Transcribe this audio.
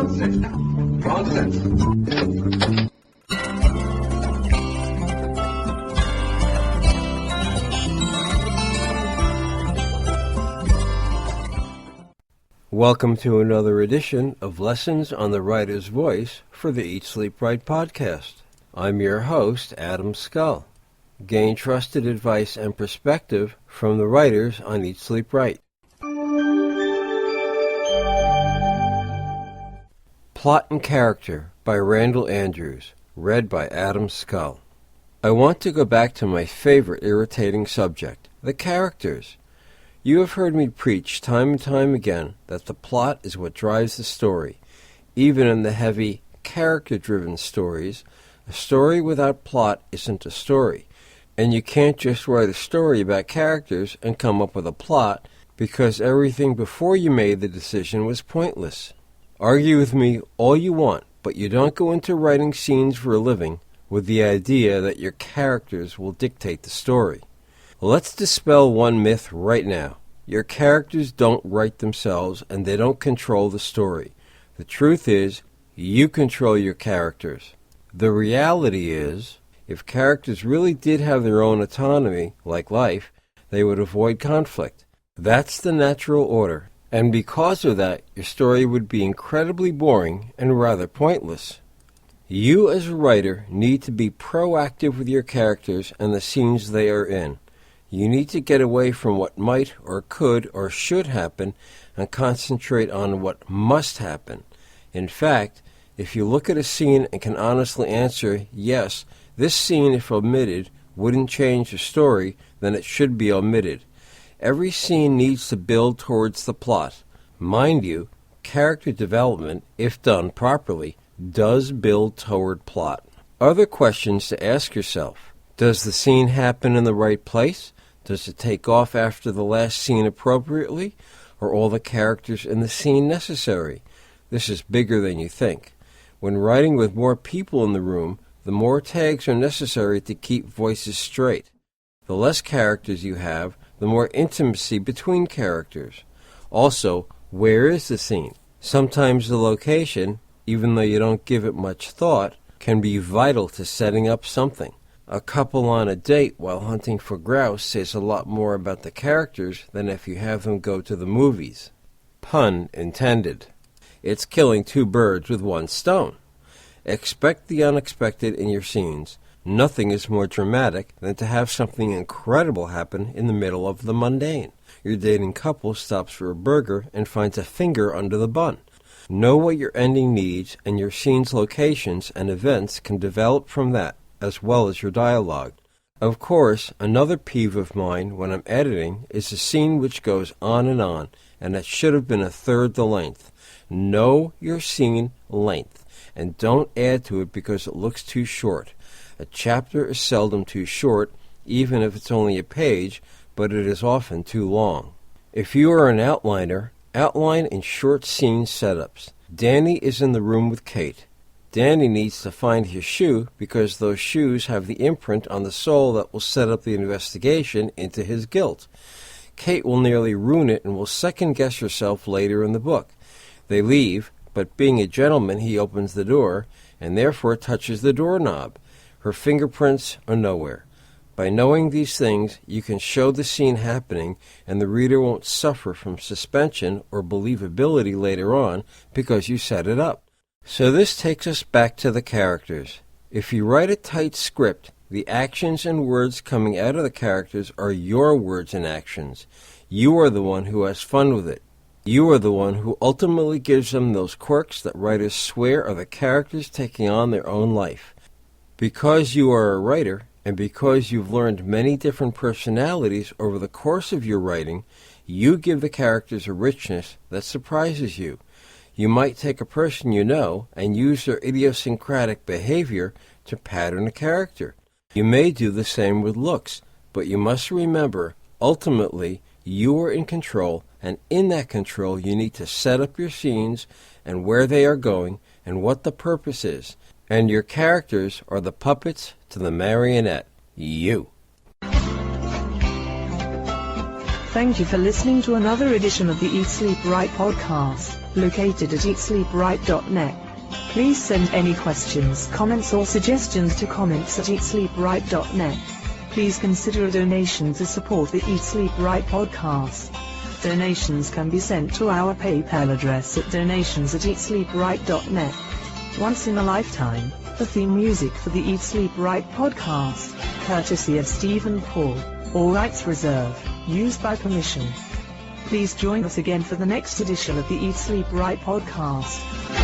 Nonsense. Nonsense. Welcome to another edition of Lessons on the Writer's Voice for the Eat, Sleep, Write podcast. I'm your host, Adam Scull. Gain trusted advice and perspective from the writers on Eat, Sleep, Write. Plot and Character by Randall Andrews, read by Adam Scull. I want to go back to my favorite irritating subject, the characters. You have heard me preach time and time again that the plot is what drives the story. Even in the heavy, character-driven stories, a story without plot isn't a story. And you can't just write a story about characters and come up with a plot because everything before you made the decision was pointless. Argue with me all you want, but you don't go into writing scenes for a living with the idea that your characters will dictate the story. Let's dispel one myth right now. Your characters don't write themselves and they don't control the story. The truth is, you control your characters. The reality is, if characters really did have their own autonomy, like life, they would avoid conflict. That's the natural order. And because of that, your story would be incredibly boring and rather pointless. You as a writer need to be proactive with your characters and the scenes they are in. You need to get away from what might or could or should happen and concentrate on what must happen. In fact, if you look at a scene and can honestly answer, yes, this scene, if omitted, wouldn't change the story, then it should be omitted. Every scene needs to build towards the plot. Mind you, character development, if done properly, does build toward plot. Other questions to ask yourself. Does the scene happen in the right place? Does it take off after the last scene appropriately? Are all the characters in the scene necessary? This is bigger than you think. When writing with more people in the room, the more tags are necessary to keep voices straight. The less characters you have, the more intimacy between characters. Also, where is the scene? Sometimes the location, even though you don't give it much thought, can be vital to setting up something. A couple on a date while hunting for grouse says a lot more about the characters than if you have them go to the movies. Pun intended. It's killing two birds with one stone. Expect the unexpected in your scenes. Nothing is more dramatic than to have something incredible happen in the middle of the mundane. Your dating couple stops for a burger and finds a finger under the bun. Know what your ending needs, and your scene's locations and events can develop from that, as well as your dialogue. Of course, another peeve of mine when I'm editing is a scene which goes on, and it should have been a third the length. Know your scene length, and don't add to it because it looks too short. A chapter is seldom too short, even if it's only a page, but it is often too long. If you are an outliner, outline in short scene setups. Danny is in the room with Kate. Danny needs to find his shoe because those shoes have the imprint on the sole that will set up the investigation into his guilt. Kate will nearly ruin it and will second-guess herself later in the book. They leave, but being a gentleman, he opens the door and therefore touches the doorknob. Her fingerprints are nowhere. By knowing these things, you can show the scene happening and the reader won't suffer from suspension or believability later on because you set it up. So this takes us back to the characters. If you write a tight script, the actions and words coming out of the characters are your words and actions. You are the one who has fun with it. You are the one who ultimately gives them those quirks that writers swear are the characters taking on their own life. Because you are a writer, and because you've learned many different personalities over the course of your writing, you give the characters a richness that surprises you. You might take a person you know and use their idiosyncratic behavior to pattern a character. You may do the same with looks, but you must remember, ultimately, you are in control, and in that control you need to set up your scenes and where they are going and what the purpose is. And your characters are the puppets to the marionette, you. Thank you for listening to another edition of the Eat Sleep Right podcast, located at eatsleepright.net. Please send any questions, comments or suggestions to comments@eatsleepright.net. Please consider a donation to support the Eat Sleep Right podcast. Donations can be sent to our PayPal address at donations@eatsleepright.net. Once in a lifetime, the theme music for the Eat Sleep Right podcast, courtesy of Stephen Paul, all rights reserved, used by permission. Please join us again for the next edition of the Eat Sleep Right podcast.